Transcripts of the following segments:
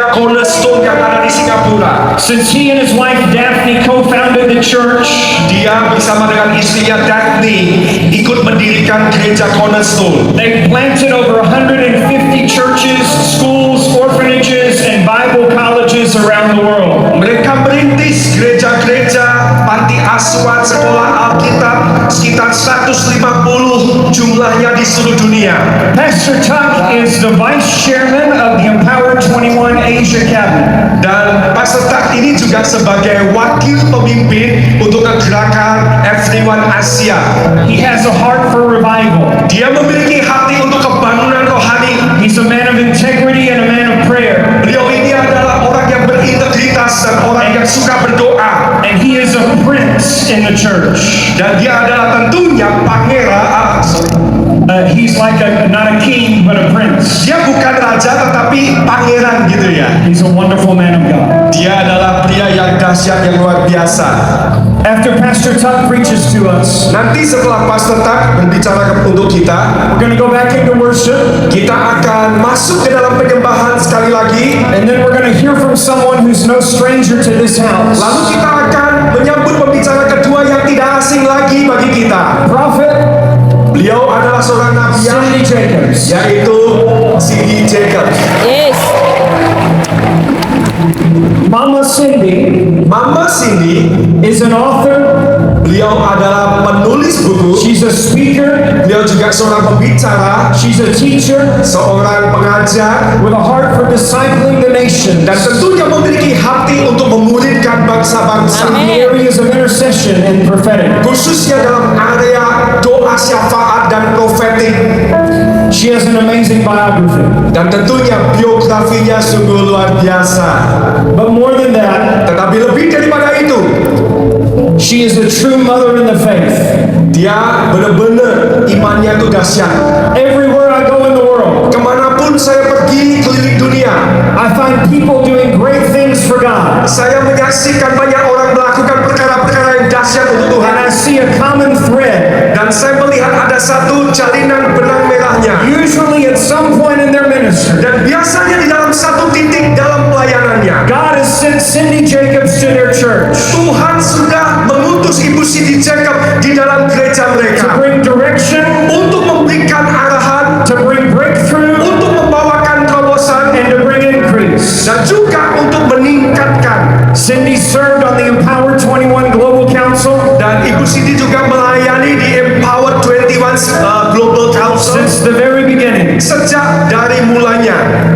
gereja Cornerstone yang ada di Singapura. Since he and his wife Daphne co-founded the church, Dia bersama dengan istrinya Daphne ikut mendirikan gereja Cornerstone. they planted over 150 churches, schools, orphanages, and Bible colleges around the world. Mereka merintis gereja-gereja, panti asuhan, sekolah Alkitab sekitar 150 jumlahnya di seluruh dunia. Pastor Tuck is the vice chairman of the Empowered 21 Asia Cabinet. Dan Pastor Tak ini juga sebagai wakil pemimpin untuk gerakan Everyone Asia. He has a heart for revival. Dia memiliki hati untuk kebangunan rohani. He's a man of integrity and a man of prayer. Beliau ini adalah orang yang berintegritas dan orang yang suka berdoa. And he is a prince in the church. Dan dia adalah tentunya pangeran. He's like not a king, but a prince. Dia bukan raja tetapi pangeran gitu ya. He's a wonderful man of God. Dia adalah pria yang dahsyat, yang luar biasa. After Pastor Tuck preaches to us, Nanti setelah Pastor Tak berbicara untuk kita, we're going to go back into worship, kita akan masuk ke dalam penyembahan sekali lagi. and then we're going to hear from someone who's no stranger to this house. Lalu kita akan menyambut pembicara kedua yang tidak asing lagi bagi kita. Prophet Beliau adalah seorang nabi Cindy Jacobs. yaitu Cindy Jacobs. Yes. Mama Cindy Mama Cindy, is an author. beliau adalah penulis buku. She's a speaker. Beliau juga seorang pembicara, She's a teacher seorang pengajar, with a heart for discipling the nation. dan tentunya memiliki hati untuk memuridkan bangsa-bangsa. In the areas of intercession and prophetic. Khususnya dalam area doa syafaat dan profetik. She has an amazing biography. Dan tentunya biografinya sungguh luar biasa. But more than that, Tetapi lebih daripada itu, she is a true mother in the faith. dia benar-benar imannya itu dahsyat. Everywhere I go in the world, Kemanapun saya pergi keliling dunia, I find people doing great things for God. saya menyaksikan banyak orang melakukan perkara-perkara yang dahsyat untuk Tuhan. And I see a common thread, Dan saya melihat ada satu jalinan benang merahnya. usually at some point in their ministry. Dan biasanya di dalam satu titik dalam pelayanannya, God has sent Cindy Jacobs to their church Tuhan sudah mengutus Ibu Cindy Jacob di dalam gereja to mereka bring direction, untuk memberikan arahan, to bring breakthrough, untuk membawakan terobosan, and to bring increase. dan juga untuk meningkatkan. Cindy served on the Empowered 21 Global Council Dan Ibu Cindy juga melayani di Empowered 21 Global Council since the very beginning. sejak dari mulanya.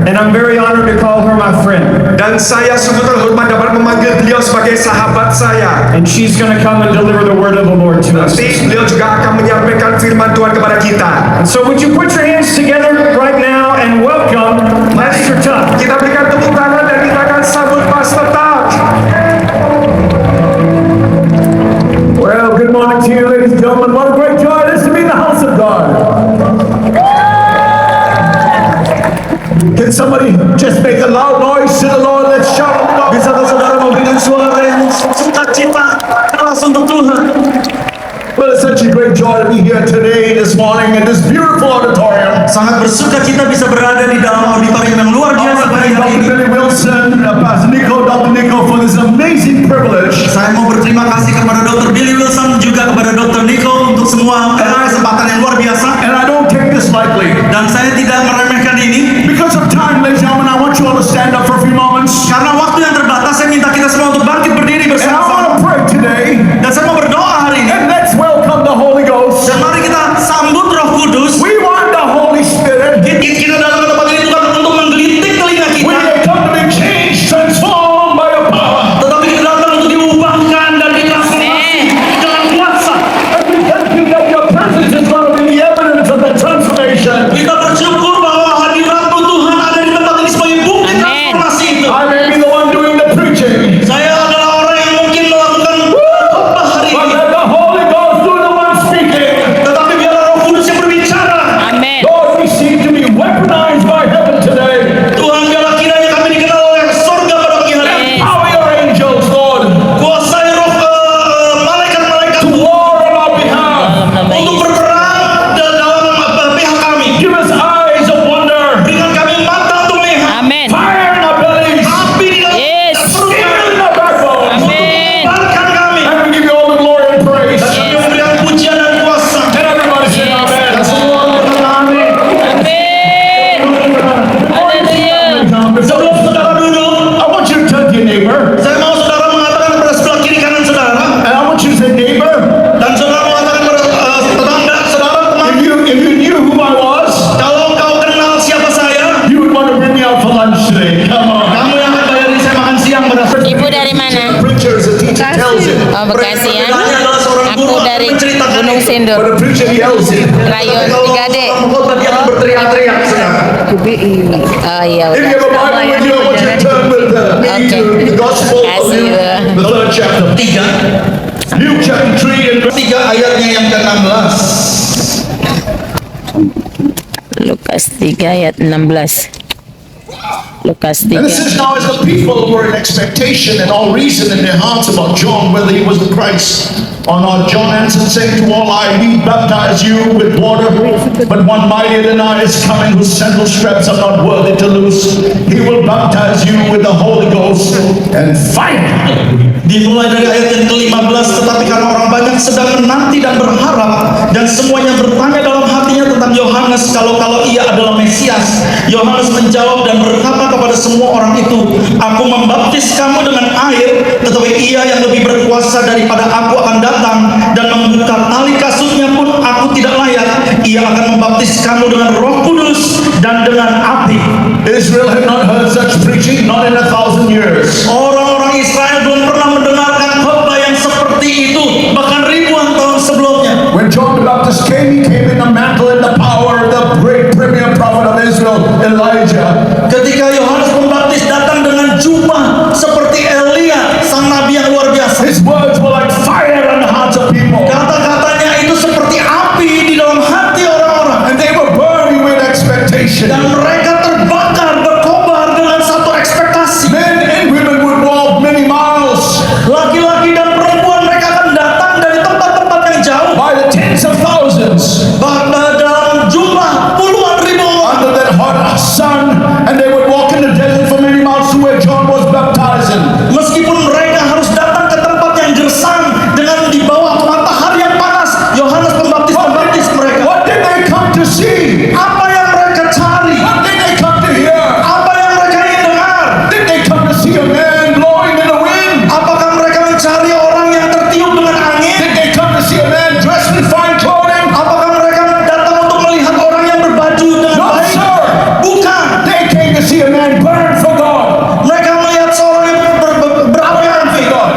And I'm very honored to call her my friend. Dan saya sungguh terhormat dapat memanggil beliau sebagai sahabat saya. And she's going to come and deliver the word of the Lord to us. Nanti beliau juga akan menyampaikan firman Tuhan kepada kita. So would you put your hands together right now and welcome Pastor Tuck. Kita berikan tepuk tangan dan kita akan sambut Pastor Tak. Well, good morning to you, ladies and gentlemen. What a great joy it is to be in the house of God. Can somebody just make a loud noise to the Lord? Let's shout. Bisakah saudara memberikan suara yang sukacita keras untuk Tuhan? Well, it's such a great joy to be here today, this morning, in this beautiful auditorium. Sangat bersuka cita bisa berada di dalam auditorium yang luar biasa pada hari Dr. ini. Billy Wilson, Pastor Dr. Nico, for this amazing privilege. Saya mau berterima kasih kepada Dr. Billy Wilson juga kepada Dr. Nico untuk semua kesempatan yang luar biasa. And I don't take this lightly. Dan saya tidak meremehkan ini Because of time, ladies and gentlemen, I want you all to stand up for a few moments. karena waktu yang terbatas. Saya minta kita semua untuk bangkit berdiri And I bersama-sama. want to pray today. Dan saya mau berdoa hari ini. And let's welcome the Holy Ghost. Dan mari kita sambut Roh Kudus. We want the Holy Spirit. Kita dalam tempat ini bukan untuk menggelitik telinga We kita, have come to be changed, transformed by the power. tetapi kita datang untuk diubahkan dan ditransformasi dengan kuasa. And we thank you that your presence is going to be the evidence of the transformation. Kita bersyukur bahwa hadirat Tuhan ada di tempat ini sebagai bukti transformasi itu. I may be the one Oh, Bekasi ya. Berbedanya adalah seorang Aku guru dari menceritakan Gunung ini. Sindur, When the preacher yells it, Rayon Kalau 3D. orang khotbah dia akan berteriak-teriak, saudara. Oh iya if you udah. have a Bible with you, I want you to turn with me to the Gospel of Kasih, Luke, Bang. the 3rd chapter. 3 Luke chapter 3 and 3 ayatnya yang ke-16. Lukas 3 ayat 16. Lukas And 3. it says, now as the people were in expectation and all reason in their hearts about John, whether he was the Christ or not, John answered, saying to all, I indeed baptize you with water, but one mightier than I is coming, whose sandal straps are not worthy to loose. He will baptize you with the Holy Ghost and fire. Dimulai dari ayat yang ke-15, tetapi karena orang banyak sedang menanti dan berharap, dan semuanya bertanya dalam hatinya tentang Yohanes, kalau ia adalah Mesias, Yohanes menjawab dan berkata kepada semua orang itu, aku membaptis kamu dengan air, tetapi ia yang lebih berkuasa daripada aku akan datang, dan membuka tali kasutnya pun aku tidak layak. Ia akan membaptis kamu dengan Roh Kudus dan dengan api. Israel had not heard such preaching, not in 1,000 years. Orang-orang Israel belum pernah mendengarkan khotbah yang seperti itu, bahkan ribuan tahun sebelumnya. When John the Baptist came, he came in the mantle and the power of the great premier prophet of Israel, Elijah. Ketika Yohanes Pembaptis datang dengan jubah seperti Elia, sang nabi yang luar biasa. His words were like fire in the hearts of people. Kata-katanya itu seperti api di dalam hati orang-orang, And they were burning with expectation. dan mereka terbakar, berkobar dengan satu ekspektasi. Men and women would walk many miles Laki-laki dan perempuan mereka akan datang dari tempat-tempat yang jauh, by the tens of thousands bahkan dalam jumlah puluhan ribu orang, under that hot sun, and they would walk in the desert for many miles to where John was baptizing. meskipun mereka harus datang ke tempat yang gersang dengan di bawah matahari yang panas. Yohanes Pembaptis membaptis mereka. What did they come to see? Apa yang mereka cari? What did they come to hear? Apa yang mereka ingin dengar? Did they come to see a man blowing in the wind? Apakah mereka mencari orang yang tertiup dengan angin? Did they come to see a man dressed in fine clothing? Apakah mereka datang untuk melihat orang yang berbaju dengan No, baik? sir. Bukan. They came to see a man burn for God. Mereka melihat seorang yang berapi For God.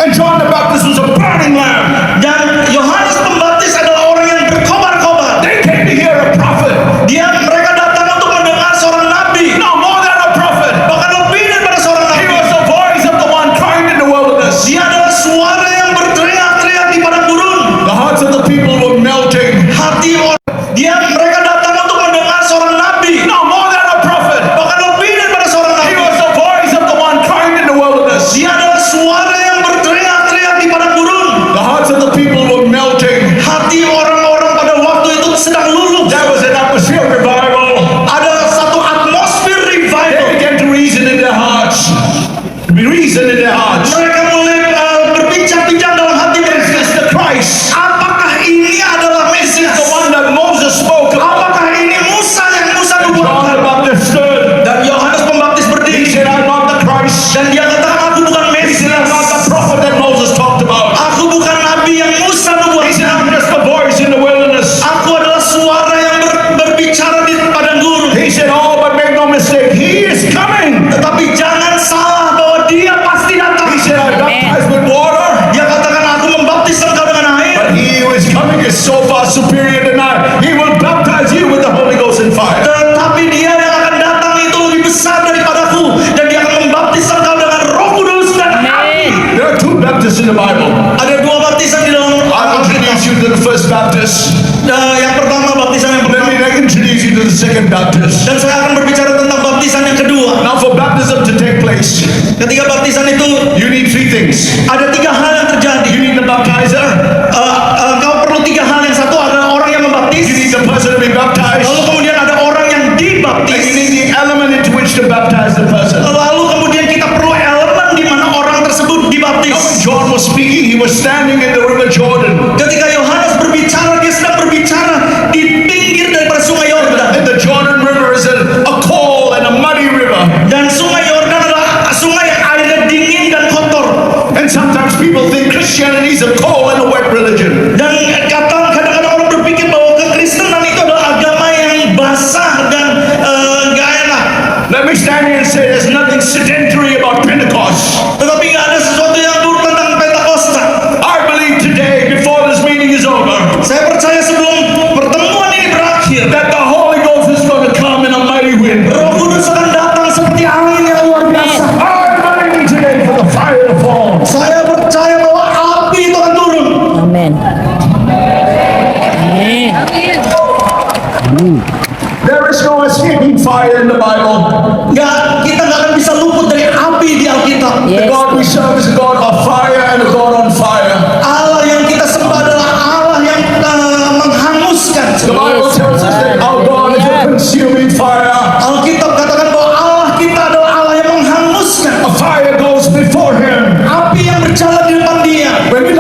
And John the Baptist was a burning lamb. dan Yohanes Pembaptis adalah orang yang berkobar-kobar. They came to hear a prophet. Mereka datang untuk mendengar seorang nabi, No more than a prophet. bahkan lebih daripada seorang He nabi. was the voice of the one crying in the wilderness. Dia adalah suara yang berteriak-teriak di padang gurun. The hearts of the people were melting. Hati orang. Mereka datang untuk mendengar seorang nabi, No more than a prophet. bahkan lebih daripada seorang He nabi. was the voice of the one crying in the wilderness. Dia adalah suara yang berteriak-teriak di padang gurun. The hearts of the people were melting. Hati orang-orang pada waktu itu sedang luluh. There was an atmosphere of revival. Ada satu atmosfer They revival. began to reason in their hearts. Reason in their hearts. Mereka mulai berbincang-bincang dalam hati Is mereka. this the Christ? Apakah ini adalah The Mesias? one that Moses spoke about. Apakah ini Musa yang Musa John nubuatkan? the Baptist stood. Dan Yohanes Pembaptis He berdiri said, I'm not the Christ. dan dia katakan, aku bukan He said, I'm not the Mesias. prophet that Moses talked about. Aku bukan nabi yang Musa He said, nubuatkan. I'm just a voice in the wilderness. Aku adalah suara yang berbicara di padang gurun. He said, oh, but make no mistake, he is coming. Tetapi jangan salah bahwa dia pasti datang. He said, I baptize with water, Dia katakan, aku membaptis engkau dengan air, but he who is coming is so far superior than I. He will baptize you with the Holy Ghost and fire. tetapi dia yang akan datang itu lebih besar daripadaku, dan dia akan membaptis engkau dengan Roh Kudus dan api. There are two Baptists in the Bible. Ada dua baptisan di dalam I'll Alkitab. introduce you to the first Baptist. Yang pertama baptisan yang Let pertama, me introduce you to the second Baptist. dan saya akan berbicara tentang baptisan yang kedua. Now for baptism to take place, Ketika baptisan itu you need three things. ada tiga hal yang terjadi. You need the baptizer, Kau perlu tiga hal. Yang satu adalah orang yang membaptis, you need the person to be baptized, lalu kemudian ada orang yang and you dibaptis, need the element into which to baptize the person. lalu kemudian kita perlu elemen di mana orang tersebut Now when dibaptis. John was speaking, he was standing in the river Jordan. Ketika Yohanes berbicara, dia sedang berbicara di pinggir daripada sungai Yordan. And the Jordan River is a cold and a muddy river. Dan sungai Yordan adalah sungai yang airnya dingin dan kotor. And sometimes people think Christianity is a cold and a wet religion. Dan kadang-kadang orang berpikir bahwa kekristenan itu adalah agama yang basah dan gak enak. Let me stand here and say there's nothing sedentary about Pentecost. Tetapi gak ada sesuatu yang buruk tentang Pentakosta. fire in the Bible. Kita nggak akan bisa luput dari api di Alkitab. The Yes. God we serve is a God of fire and a God on fire. Allah yang kita sembah adalah Allah yang menghanguskan. The Bible tells us that our God is a consuming fire. Alkitab katakan bahwa Allah kita adalah Allah yang menghanguskan. A fire goes before him. Api yang berjalan di depan dia. When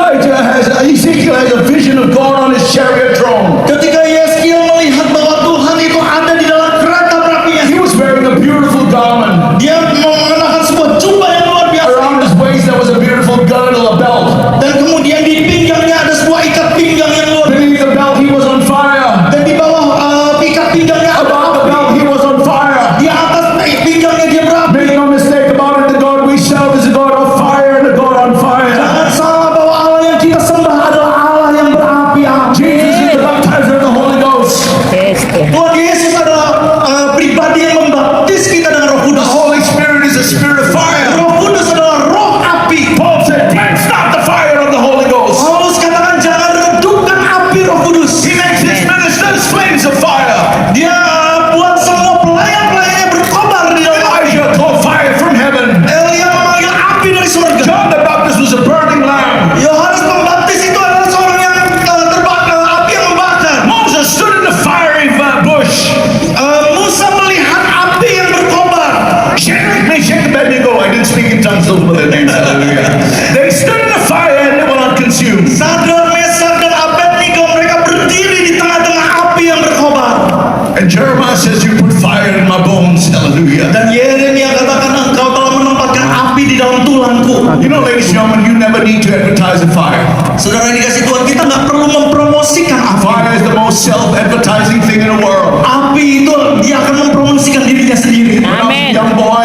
Ezekiel has a vision of God on his chariot throne, Ketika Yeskiel melihat bahwa Tuhan itu ada di dalam kereta berapinya, he was wearing a beautiful garment. dia mengenakan sebuah jubah yang luar biasa. Around his waist there was a beautiful girdle, a belt. Dan kemudian di pinggangnya ada sebuah ikat pinggang yang luar biasa. Beneath the belt he was on fire. Dan di bawah ikat pinggangnya ada Above the belt he was on fire. di atas pinggangnya dia berapi. Make no mistake about it, the God we serve is a God of fire and a God on fire. Jangan salah bahwa Allah yang kita sembah adalah Allah yang berapi-api. Jesus is the baptizer of the Holy Ghost. Yes. Tuhan Yesus adalah pribadi yang membaptis kita dengan Roh The Kudus. Holy Spirit is a spirit of fire. Roh Kudus adalah roh api. Paul said, can't stop the fire of the Holy Ghost. Paulus katakan jangan redupkan api Roh Kudus. He makes his ministers flames of fire. Dia buat semua pelayan-pelayannya berkobar di dalam api. Elijah called fire from heaven. Elia memanggil api dari surga. John the Baptist was a burning lamb. Yohanes Pembaptis itu adalah seorang yang terbakar, api yang membakar. Moses stood in the fiery bush. Musa melihat api yang berkobar. Shadrach, Meshach, and Abednego. I didn't speak in tongues over their names. Hallelujah. They stood in the fire and they were not consumed. Sadrak, Mesak, dan Abednego mereka berdiri di tengah-tengah api yang berkobar. And Jeremiah says, you put fire in my bones. Hallelujah. Dan Yeremia katakan engkau telah menempatkan api di dalam tulangku. You know, ladies and gentlemen, you never need to advertise a fire. Saudara yang dikasih Tuhan, kita nggak perlu mempromosikan api. Fire is the most self-advertising thing in the world. Api itu dia akan mempromosikan dirinya sendiri. When I was a Amen. young boy,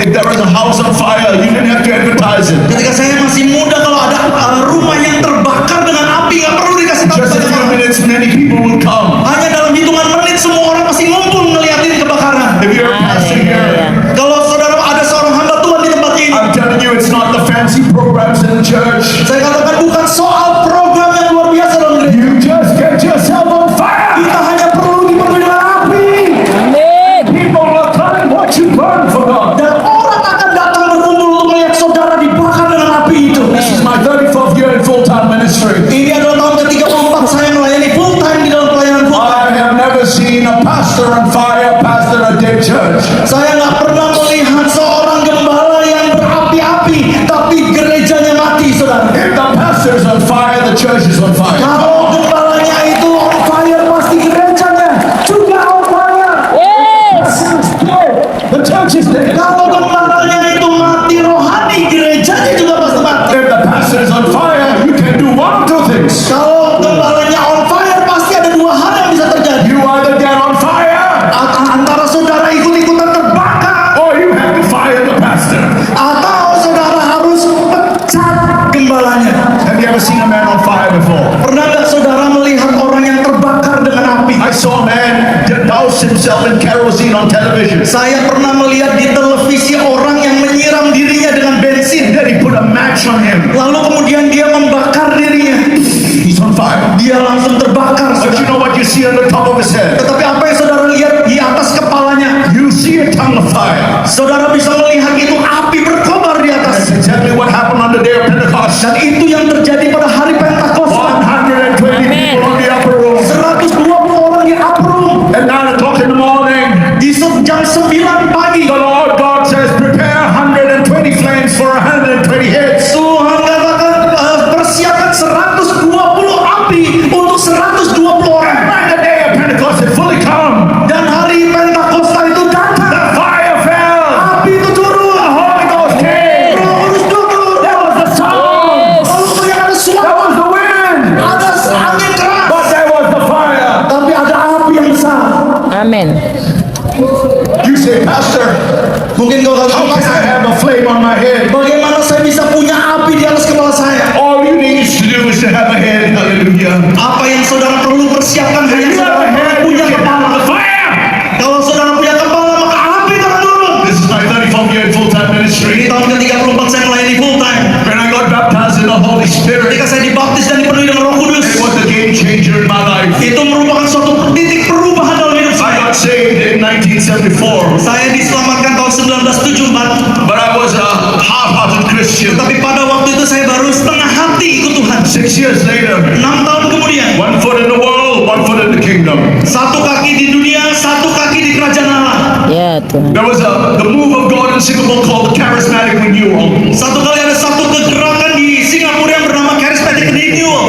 if there was a house on fire, you didn't have to advertise it. Ketika saya masih muda, kalau ada rumah yang terbakar dengan api, nggak perlu dikasih tahu. Just a few minutes, many people will come. Hanya dalam hitungan menit semua orang pasti ngumpul ngeliatin kebakaran. If you're a pastor here, Kalau saudara ada seorang hamba Tuhan di tempat ini, I'm telling you, it's not the fancy programs in the church. saya katakan bukan soal program yang luar biasa dalam gereja. You just get yourself on fire. Kita hanya perlu dipenuhi dengan api. Amen. People will come and watch you burn for God. Dan orang akan datang berkumpul untuk melihat saudara dibakar dengan api itu. This is my 34th year in full-time ministry. Ini adalah tahun ke-34 saya melayani full time di dalam pelayanan full time. I have never seen a pastor on fire, pastor a dead church. Saya nggak pernah melihat seorang gembala yang berapi-api, tapi gerejanya mati, saudara. If the pastor is on fire, the church is on fire. Kalau gembalanya itu on fire, pasti gerejanya juga on fire. Yes. The church is dead. Kalau gembalanya itu mati rohani, gerejanya juga pasti mati. If the pastor is on fire, you can do one of two things. Kalau gembalanya on fire, pasti ada dua hal yang bisa terjadi. You either get on fire, Antara saudara ikut-ikutan terbakar, or you have to fire the pastor. atau saudara harus pecat gembalanya. Have you ever seen a man on fire before? Pernah nggak saudara melihat orang yang terbakar dengan api? I saw a man douse himself in kerosene on television. Saya pernah melihat di televisi orang yang menyiram dirinya dengan bensin. Then he put a match on him. Lalu kemudian dia membakar dirinya. He's on fire. Dia langsung terbakar. But you know what you see on the top of his head? Tetapi apa yang saudara lihat di atas kepalanya? You see a tongue of fire. Saudara bisa melihat itu api berkobar di That's atas. exactly what happened on the day of Pentecost. Dan itu yang terjadi pada hari Pentakosta. 120 Amen. people on the upper room. 120 orang di upper room. At 9 o'clock in the morning, Di jam 9 pagi. the Lord God says, prepare 120 flames for 120 hits. Tuhan katakan persiapkan 120 api untuk 120 orang. And the day of Pentecost had fully come. Dan hari Pentakosta itu datang. The fire fell. Api itu turun. The Holy Ghost came. Roh Kudus turun. There was the sound. Lalu kemudian ada There suara. was the wind. Ada angin keras. But there was the fire. Tapi ada api yang besar. Amen. You say, Pastor, Mungkin kau how katakan, can I have a flame on my head? bagaimana saya bisa punya api di atas kepala saya? All you need to do is to have a head. Hallelujah. Apa yang saudara perlu persiapkan hanya You have saudara a head, you punya can kepala. have the fire. Kalau saudara punya kepala, maka api akan turun. This is my 34th year in full-time Ini ministry. tahun ke-34 saya melayani full time. When I got baptized in the Holy Spirit, Ketika saya dibaptis dan dipenuhi dengan Roh Kudus, it was a game changer in my life. itu merupakan suatu titik perubahan dalam hidup I saya. got saved in 1974. salvation. Tapi pada waktu itu saya baru setengah hati ikut Tuhan. 6 years later, 6 tahun kemudian, one foot in the world, one foot in the kingdom. satu kaki di dunia, satu kaki di kerajaan Allah. Ya Tuhan. There was the move of God in Singapore called the charismatic renewal. Satu kali ada satu kegerakan di Singapura yang bernama Charismatic Renewal.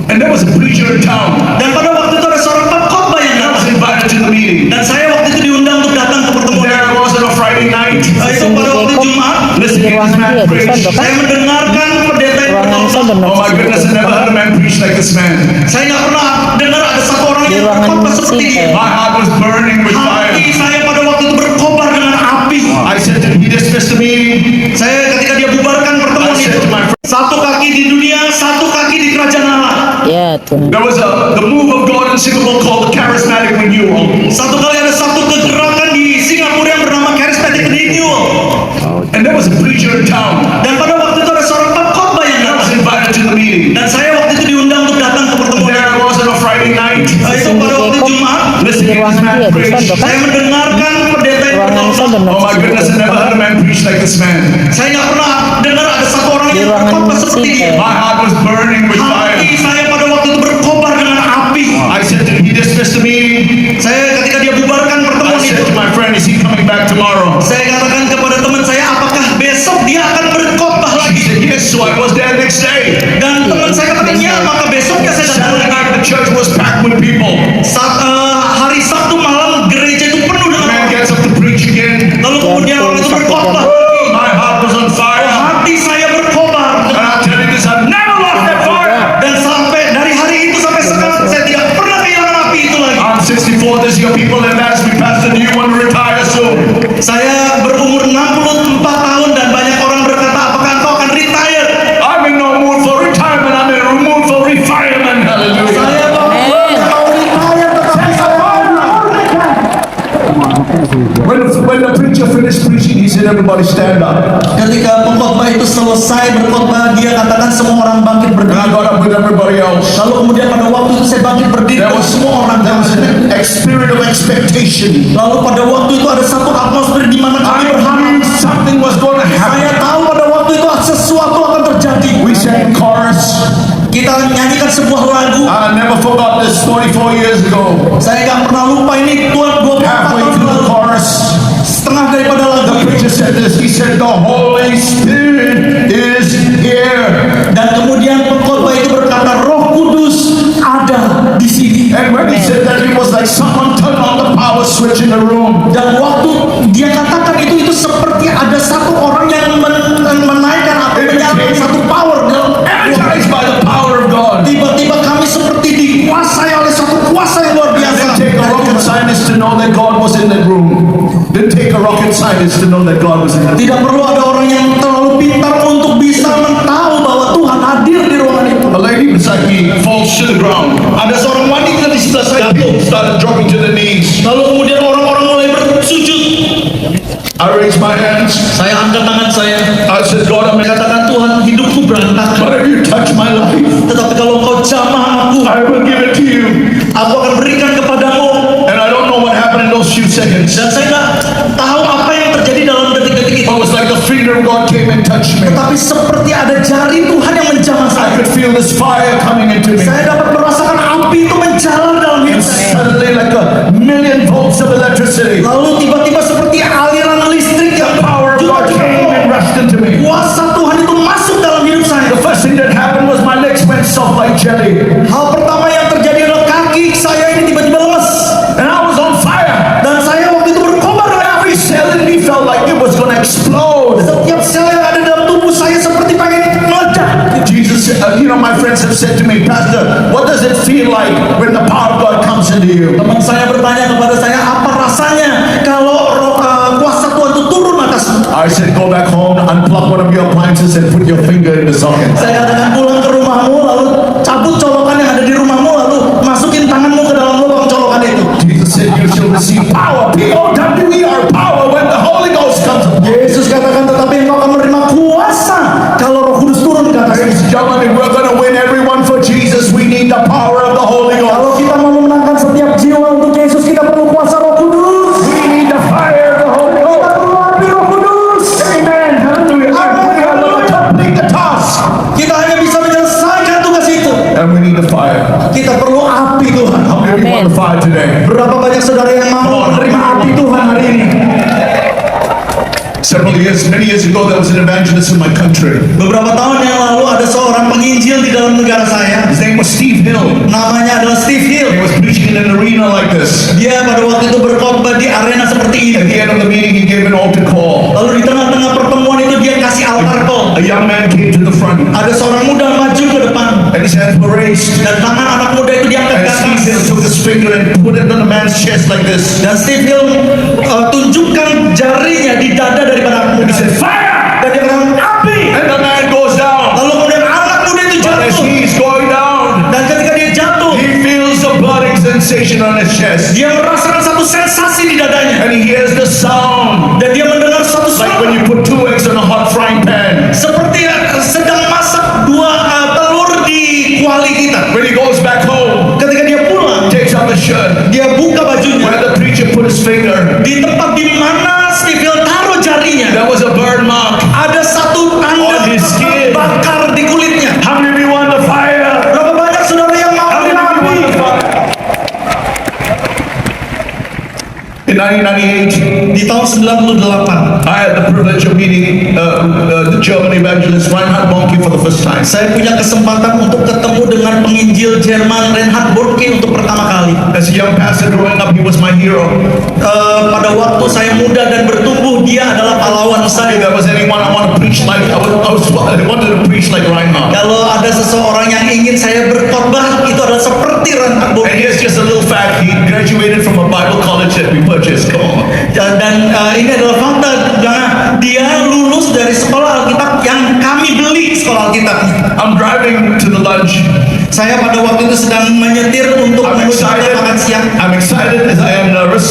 And there was a preacher in town. Dan pada waktu itu ada seorang pengkhotbah yang I was datang. invited to the meeting. Dan saya waktu itu diundang untuk datang ke pertemuan. There I was on a Friday night. Itu pada waktu Jumat, Listening to this Ruangan man dia di preach. pondok kan? saya mendengarkan pendeta yang Ruangan saya berkhotbah. benar. Oh my goodness, I never heard a man preach like this man. Saya nggak pernah dengar ada satu orang Di yang ruangan berkhotbah seperti sih, dia. My heart was burning with fire. Hati saya pada waktu itu berkobar dengan api. I said to him, he dismissed the meeting. Saya ketika dia bubarkan I pertemuan said itu, to my friend, satu kaki di dunia, satu kaki di kerajaan Allah. Ya Tuhan. there was the move of God in Singapore called the charismatic renewal. Satu kali ada satu kegerakan di Singapura yang bernama Charismatic Renewal. And there was a preacher in town. Dan pada waktu itu ada seorang pengkhotbah yang I was datang. invited to the meeting. Dan saya waktu itu diundang untuk datang ke pertemuan There I itu. was on a Friday night. Itu pada waktu Jumat, Di Listening to this ruangan man dia di preach. pondok kan? saya mendengarkan pendeta yang Ruangan saya berkhotbah. benar. Oh my goodness, I never heard a man preach like this man. Saya nggak pernah dengar ada satu orang Di yang ruangan berkhotbah seperti sih, dia. My heart was burning with fire. Hati saya pada waktu itu berkobar dengan api. I said to him, he dismissed the meeting. Saya ketika dia bubarkan I pertemuan said itu, to my friend, is he coming back tomorrow? saya katakan kepada teman saya, apakah besok dia akan berkhotbah He lagi? said, yes, so I was there next day. Dan teman saya katakan, ya, maka besoknya saya datang Saturday lagi. night, the church was packed with people. Hari Sabtu malam gereja itu penuh dengan Man orang. gets up to preach again. Lalu kemudian orang itu berkhotbah. My heart was on fire. Hati saya berkobar. And I'll tell you this, I've never lost that fire. Dan sampai dari hari itu sampai sekarang saya tidak pernah kehilangan api itu lagi. I'm 64 this year. People have asked me, Pastor, do you want to retire soon? Saya berumur 64 tahun dan banyak orang berkata, apakah engkau akan retire? I'm in no mood for retirement. I'm in a mood for refinement. Hallelujah. Saya mau retire tetapi saya When the preacher finished preaching, he said, everybody stand up. ketika pengkhotbah itu selesai berkhotbah, dia katakan semua orang bangkit And I berdiri. got up with everybody else. Lalu kemudian pada waktu itu saya bangkit berdiri There dan was semua orang a spirit of expectation. Lalu pada waktu itu ada satu atmosfer di mana kami I berharap. knew something was going to happen. Saya tahu pada waktu itu sesuatu akan terjadi. We sang chorus. Kita nyanyikan sebuah lagu. I never forgot this 44 years ago. Saya nggak pernah lupa ini Tuhan 24 Halfway tahun through the lalu. chorus, Setengah daripada lagu the itu. preacher said this. He said, the Holy Spirit is here. Dan kemudian pengkhotbah itu berkata, Roh Kudus ada di sini. And when he said that, it was like someone turned on the power switch in the room. Dan waktu dia katakan itu seperti ada satu orang yang menaikkan atau menyalakan satu power. Energized by the power of God. Tiba-tiba kami seperti dikuasai oleh satu kuasa yang luar It biasa. didn't take a rocket scientist to know that God was in that room. Didn't take a rocket scientist to know that God was in that room. Tidak perlu ada orang yang terlalu pintar untuk bisa tahu bahwa Tuhan hadir di ruangan itu. A lady beside me falls to the ground. Ada seorang wanita di sebelah saya. People started dropping to the knees. Lalu kemudian orang-orang mulai bersujud. I raised my hands. Saya angkat tangan saya. I said, God, I'm Katakan, Tuhan, hidupku berantakan. but if you touch my life, Tetapi kalau Engkau jamah aku, I will give it to you. aku akan berikan kepadamu. And I don't know what happened in those few seconds. Dan saya nggak tahu apa yang terjadi dalam detik-detik itu. It was like the finger of God came and touched me. Tetapi seperti ada jari Tuhan yang menjamah I saya. could feel this fire coming into me. Saya dapat merasakan api itu menjalar dalam hidup And saya. suddenly like a million volts of electricity. Lalu tiba-tiba seperti aliran listrik yang Power of God came and rushed into me. kuasa Tuhan itu masuk dalam hidup saya. The first thing that happened was my legs went soft like jelly. Hal pertama yang terjadi adalah kaki saya ini tiba-tiba lemes. And I was on fire. Dan saya waktu itu berkobar dengan api. Every cell in me felt like it was going to explode. Setiap sel yang ada dalam tubuh saya seperti pengen meledak. Jesus, my friends have said to me, Pastor, what does it feel like when the power of God comes into you? Teman saya bertanya kepada saya, apa rasanya kalau kuasa Tuhan itu turun atasmu? I said, go back home, unplug one of your appliances and put your finger in the socket. Saya katakan pulang ke rumahmu, lalu cabut colokan yang ada di rumahmu, lalu masukin tanganmu ke dalam lubang colokan itu. Jesus said, you shall receive power. P-O-W-E-R, power, when the Holy Ghost comes upon you. Yesus katakan, tetapi engkau akan menerima kuasa kalau Roh Kudus turun ke atasmu. Ladies and gentlemen, if we're going to win everyone for Jesus, we need the power of the Holy Ghost. Kalau kita mau memenangkan setiap jiwa untuk Yesus, kita perlu kuasa Roh Kudus. We need the fire of the Holy Ghost. Kita perlu api Roh Kudus. Amen. Hallelujah. I believe I'm going to God today? Berapa banyak saudara yang mau menerima api Tuhan hari ini? Many years ago, there was an evangelist in my country. Beberapa tahun yang lalu ada seorang penginjil di dalam negara saya. His name was Steve Hill. Namanya adalah Steve Hill. He was preaching in an arena like this. Dia pada waktu itu berkhotbah di arena seperti At ini. the end of the meeting, he gave an altar call. Lalu di tengah-tengah pertemuan itu dia kasih altar call. A young man came to the front, Ada seorang muda maju ke depan and his hands were raised. dan tangan anak muda itu diangkat ke And Steve Hill atas. took his finger and put it on the man's chest like this. Dan Steve Hill tunjukkan jarinya di dada daripada anak And muda. he said, "Fire!" Dan dia katakan api. And the man goes down. Lalu kemudian anak muda itu But as jatuh. he's going down, Dan ketika dia jatuh, he feels a burning sensation on his chest. dia merasakan satu sensasi di dadanya. And he hears the sound, Dan dia mendengar satu like suara when you put 2 eggs on a hot frying pan. seperti sedang masak dua telur di kuali kita. When he goes back home, Ketika dia pulang, takes off his shirt, dia buka bajunya. where the preacher put his finger, Di tempat di mana Steve Hill taruh jarinya, there was a burn mark. ada satu tanda On his skin. bakar di kulitnya. How many of you want the fire? Berapa banyak saudara yang mau How many of you want the api? fire? In 1998, Di tahun 98, I had the privilege of meeting the German evangelist Reinhard Bonnke for the first time. saya punya kesempatan untuk ketemu dengan penginjil Jerman Reinhard Bonnke untuk pertama kali. As a young pastor growing up, he was my hero. Pada waktu saya muda dan bertumbuh, dia adalah pahlawan If saya. there was anyone I want to preach like, I wanted to preach like Reinhard. Kalau ada seseorang yang ingin saya berkhotbah, itu adalah seperti Reinhard And Bonnke. here's just a little fact: he graduated from a Bible college that we purchased. Come on. Dan ini adalah fakta, karena dia lulus dari sekolah Alkitab yang kami beli sekolah Alkitabnya. I'm driving to the lunch. Saya pada waktu itu sedang menyetir untuk I'm menuju tempat excited. makan siang. I'm excited as I am nervous.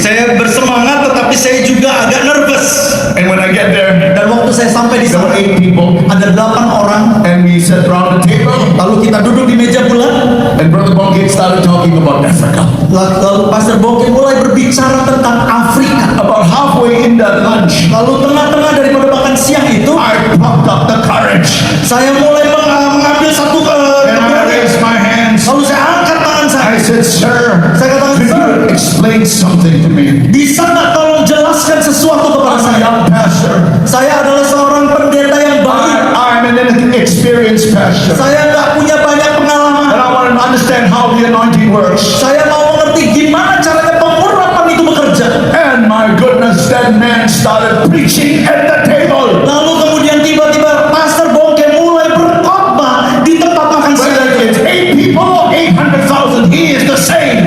Saya bersemangat, tetapi saya juga agak nervous. And when I get there, Dan waktu saya sampai di there were sana, 8 people, ada 8 orang. and we sat around the table. Lalu kita duduk di meja bulat. And Brother Bonnke started talking about Africa. Lalu Pastor Bonnke mulai berbicara tentang Afrika. About halfway in that lunch, Lalu tengah-tengah daripada makan siang itu, I plucked up the courage, saya mulai mengambil satu and I raised my hands. lalu saya angkat tangan saya. I said, "Sir, Saya katakan, could "Sir, you explain something to me?" bisa nggak tolong jelaskan sesuatu kepada I'm a saya? young pastor. Saya adalah seorang pendeta yang baru. I'm an inexperienced pastor, Saya nggak punya banyak pengalaman. and I want to understand how the anointing works. Saya mau mengerti gimana caranya pengurapan itu bekerja. And my goodness, that man started preaching at the table. Lalu kemudian tiba-tiba Pastor Bonnke mulai berkhotbah di tempat makan siang. Whether it's 8 people or 800,000, he is the same.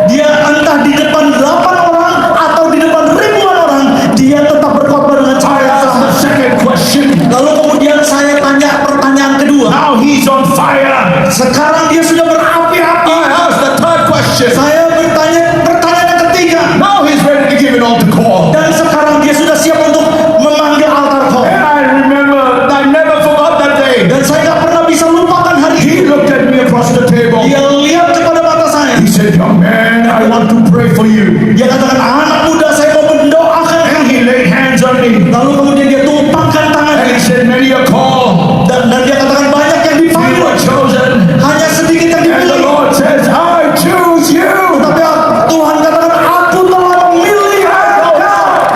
Dia entah di depan 8 orang atau di depan ribuan orang, dia tetap berkhotbah dengan I cara yang asked sama. the second question. Lalu kemudian saya tanya pertanyaan kedua. Now he's on fire. Sekarang dia sudah berapi-api. I asked the third question. Saya bertanya pertanyaan yang ketiga. Now he's ready to give an altar call. Dan sekarang dia sudah siap untuk memanggil altar call. And I remember, I never forgot that day. Dan saya nggak pernah bisa lupakan hari He itu. looked at me across the table. Dia lihat kepada mata saya. He said, "Young man, I want to pray for you." Dia katakan, anak muda, saya mau mendoakan. And he laid hands on me. Lalu kemudian dia tumpangkan And tangannya. he said, "Many are called, Dan dia katakan banyak yang few dipanggil, are chosen." hanya sedikit yang And the dipilih. Lord says, "I choose you." Tapi Tuhan katakan, aku telah memilih engkau.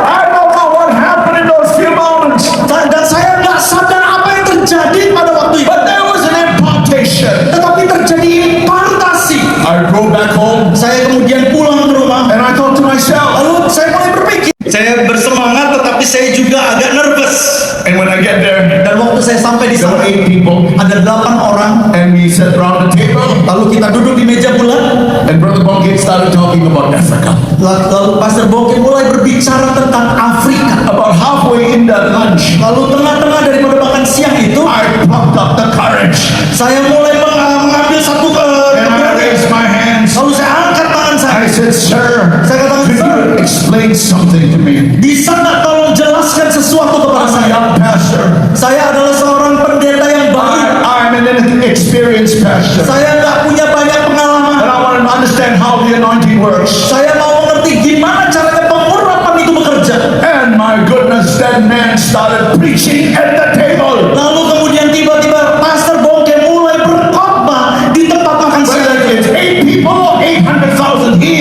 I don't know what happened in those few moments, Dan saya nggak sadar apa yang terjadi pada waktu itu. but there was an impartation. Tetapi terjadi impartasi. I drove back home Saya kemudian pulang ke rumah. and I thought to myself, Lalu saya mulai berpikir. Saya bersemangat, tetapi saya juga agak nervous. and when I get there, Dan waktu saya sampai di there were sana, 8 people, ada 8 orang. and we sat around the table. Lalu kita duduk di meja bulat. And Brother Bonnke started talking about Africa. Lalu Pastor Bonnke mulai berbicara tentang Afrika. About halfway in that lunch, Lalu tengah-tengah daripada makan siang itu, I plucked up the courage, saya mulai mengambil satu and I raised my hands. lalu saya angkat tangan saya. I said, "Sir, Saya katakan, could "Sir, you explain something to me?" bisa nggak tolong jelaskan sesuatu kepada I'm a saya? young pastor. Saya adalah seorang pendeta yang baru. I'm an inexperienced pastor, Saya nggak punya banyak pengalaman. and I want to understand how the anointing works. Saya mau mengerti gimana caranya pengurapan itu bekerja. And my goodness, that man started preaching at the table. Lalu kemudian tiba-tiba Pastor Bonnke mulai berkhotbah di tempat makan siang. Whether it's 8 people or 800,000, he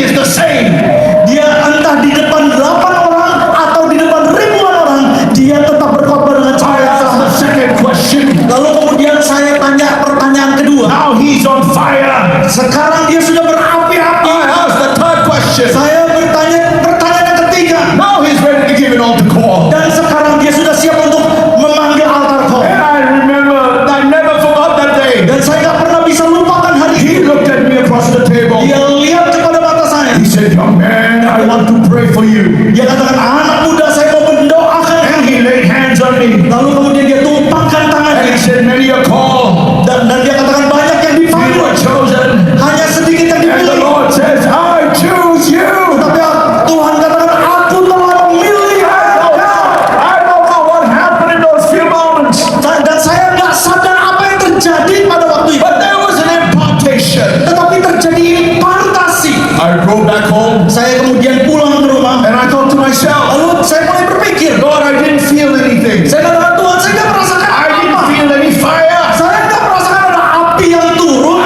me. Lalu kemudian dia tumpangkan And tangannya he said, many are called, dan dia katakan banyak yang few dipanggil, are chosen. hanya sedikit yang And the dipilih. Lord says, I choose you. Tapi Tuhan katakan, aku telah memilih engkau. I don't know what happened in those few moments, Dan saya nggak sadar apa yang terjadi pada waktu itu. but there was an impartation. Tetapi terjadi impartasi. I drove back home Saya kemudian pulang ke rumah. and I thought to myself, Lalu saya mulai berpikir, God, I didn't feel anything. saya katakan, Tuhan, saya nggak merasakan I didn't apa-apa. feel any fire. Saya nggak merasakan ada api yang turun.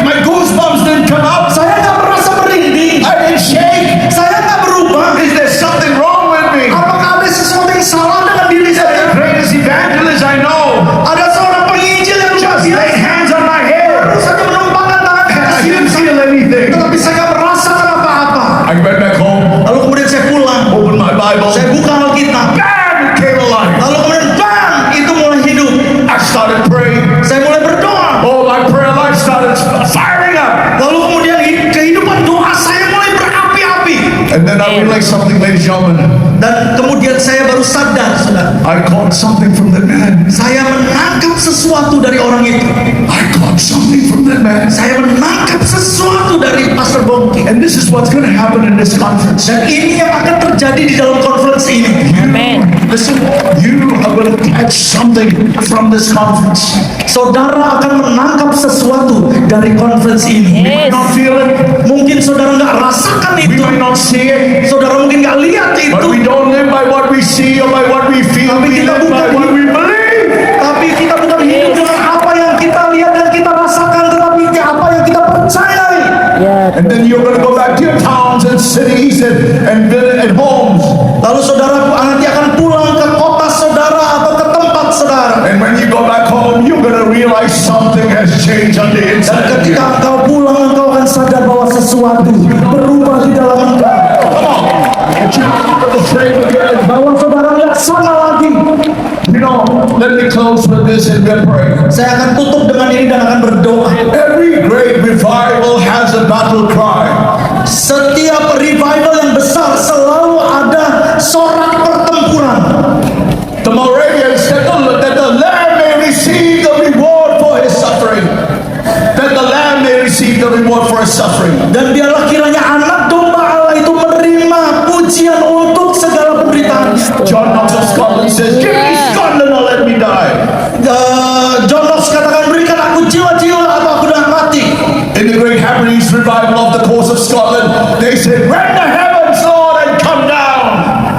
My goosebumps didn't come up. Saya nggak merasa merinding. I didn't shake. Saya nggak berubah. Is there something wrong with me? Apakah ada sesuatu yang salah dengan diri saya? Greatest evangelist I know Ada seorang penginjil yang luar just laid biasa. hands on my head. Baru saja menumpangkan tangan ke I atas didn't saya. feel anything. Tetapi saya nggak merasakan apa-apa. I went back home, Lalu kemudian saya pulang. opened my Bible, Saya buka Alkitab. bam, it came alive. Lalu kemudian bang, itu mulai hidup. I started praying. Saya mulai berdoa. Oh, my prayer life started firing up. Lalu kemudian kehidupan doa saya mulai berapi-api. And then I realized something, ladies and gentlemen. Dan kemudian saya baru sadar, saudara. I caught something from that man. Saya menangkap sesuatu dari orang itu. I caught something from that man. Saya menangkap sesuatu dari Pastor Bongki. And this is what's going to happen in this conference. Dan ini yang akan terjadi di dalam conference ini. Amen. Listen, you are going to catch something from this conference. Saudara akan menangkap sesuatu dari conference ini. Yes. Not feel it, Mungkin saudara nggak rasakan we itu. might not see it, Saudara mungkin nggak lihat but we itu. don't live by what we see or by what we feel. We live by what we believe. Tapi kita bukan hidup dengan apa yang kita lihat dan kita rasakan, tetapi apa yang kita percayai. Ya And then you're going to go back to your towns and cities and homes. Lalu saudara nanti akan pulang ke kota saudara atau ke tempat saudara. And when you go back home, you're going to realize something has changed on the Dan inside of you. ketika engkau pulang, engkau akan sadar bahwa sesuatu berubah di dalam engkau. And you're not the same again. Bahwa saudara nggak sama lagi. You know, let me close with this and we'll pray. Saya akan tutup dengan ini dan akan berdoa. Every great revival has a battle cry. Setiap revival yang besar selalu ada sorak pertempuran. The Moravians said that the Lamb may receive the reward for his suffering. That the Lamb may receive the reward for his suffering. Dan biarlah kiranya anak domba Allah itu menerima pujian untuk segala penderitaan. John Knox of Scotland says, give me Scotland or let me die. John Knox katakan, berikan aku jiwa-jiwa atau aku dah mati. In the great Hebrides revival of the coast of Scotland, they said, rend the heavens, Lord, and come down.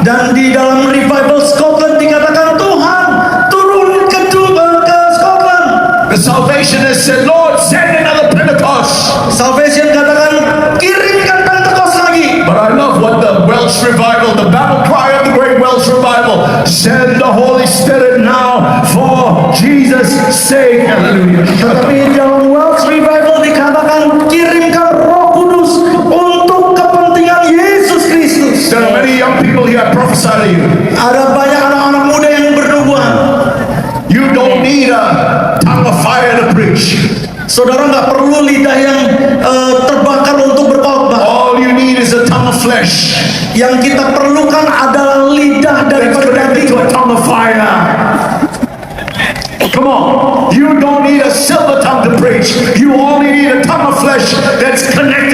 Dan di dalam revival Scotland dikatakan, Tuhan turun ke Scotland. The Salvationists said, Lord, send another Pentecost. Salvation katakan, kirimkan Pentecost lagi. But I love what the Welsh revival, the battle cry of the great Welsh revival, send the Holy Spirit now for Jesus' sake. Hallelujah. Tetapi dalam Welsh revival dikatakan, kirimkan Roh Kudus untuk kepentingan Yesus Kristus. There are many young people here, I prophesy to you. Ada banyak anak-anak muda yang bernubuat. You don't need a tongue of fire to preach. Saudara nggak perlu lidah yang terbakar untuk berkhotbah. All you need is a tongue of flesh. Yang kita perlukan adalah lidah That's daripada connected daging. to a tongue of fire. Come on. You don't need a silver tongue to preach. You only need a tongue of flesh that's connected